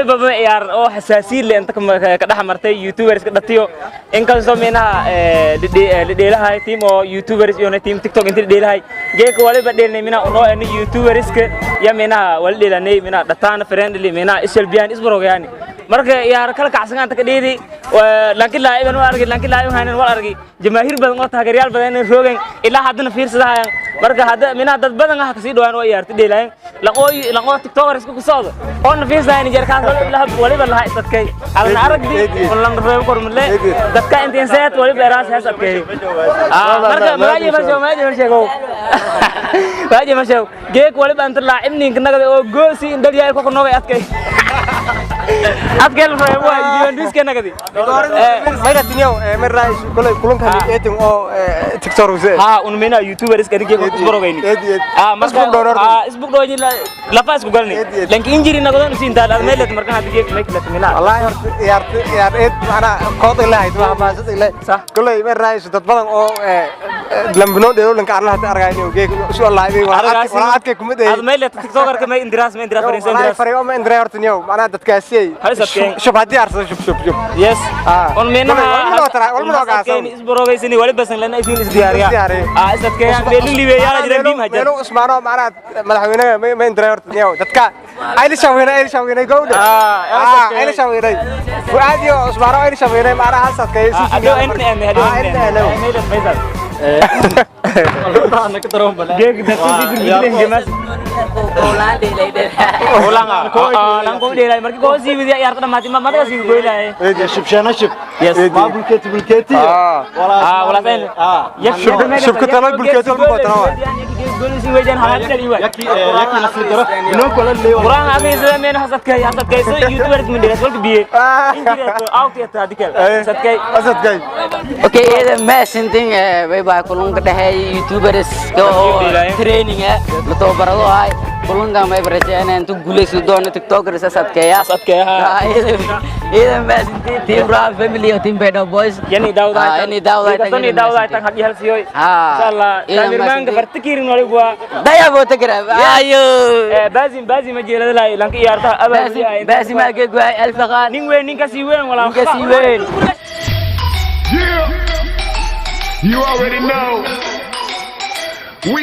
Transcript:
waliba ma ciyaar oo xasaasiin leh inta ka dhaxmartay youtubers ka dhatiyo in ka soo meena lidheelahay team oo youtubers iyo team tiktok inta lidheelahay geek waliba dheelnay mina oo aan youtubers ka yamina wal dheelanay mina dhataan friendly mina ishalbiyaan isbarogayani marka ciyaar kala kacsan anta ka dheedi laakiin laaciban waa argay laakiin laaciban haynan wal argay jamaahiir badan oo taageerayaal badan in roogeen ilaa hadana fiirsadayaan marka hadda mina dad badan ah ka sii dhawaan oo ciyaarta dheelayaan laqoo tiktokers ku soo oo fiirsadayaan jeerkaan waliba laha dadkay aan aragdi wallan reeb kormale dadka intiin seet waliba raas hasabkay marka waaji ma sheego geek waliba anta laacibniin nagada oo goosi indal yahay ku noogay adkay adkay reeb waa diiwan diiska nagadi mayra tinyo marais kulay kulanka eetin oo tiktok use un mina youtubers ka dhigay ku barogayni marka isbuk dooni la faas ku galni lanki injiri nagado siin daal meelad marka hada geek make la mina wallahi yaar eed ana kood ilaahay waa baasad ilaahay kulay marais dad badan oo lambno dheelo lanka arlaha ta argayni geek soo laayay waa adkay kumid ay meelad tiktoker ka ma indiras fariin oo ma indiray hortinyo ana dadkaasay shub hadii arso shub yes on mina walma gaasay isbaroogaysani waliba san lana idin isdiyaariya isadkay meelili weeyaan jireen diim hajar meelo usmaano macna madaxweynaha ma indiray hortinyo dadka ayli shaweenay gowda ayli shaweenay fuadiyo usmaano ayli shaweenay macna hasadkay hado inta أنا كترهم بلا. جيك دكتور جيرين جماس. لان كو ديلاي مركي كو سي بدي يار كنا ماتي ما تاسي كو ديلاي. شوف شانا شوف. يس. ما بالكتي. ولا فين. يس. شوف كتلا بالكتي بالكتلا. قولوا سي وجهن هذا كليوا. يكي نسل ترى. منو كل اللي. قرآن أبي زمان حسد كي سو يوتيوبر من ديلاس ولا بيه. أو كي تهدي كل. حسد كي. Okay, إذا ما سنتين بيبقى كلهم كده هاي يوتيوبرز كو ترينينج لتو برضو هاي كلهم كم يبرجعنا أنتو قولي سودون تيك توكرز أسد كيا إذا ما سنتين تيم راب فاميلي أو تيم بيدو بويز يعني داود يعني داود تang hati hal sioi salah kami memang kepertikir nolai gua daya buat kerap ayo bazim aja lah langki yarta bazim aja gua elfakan ning kasih wen walau kasih wen. You already know. We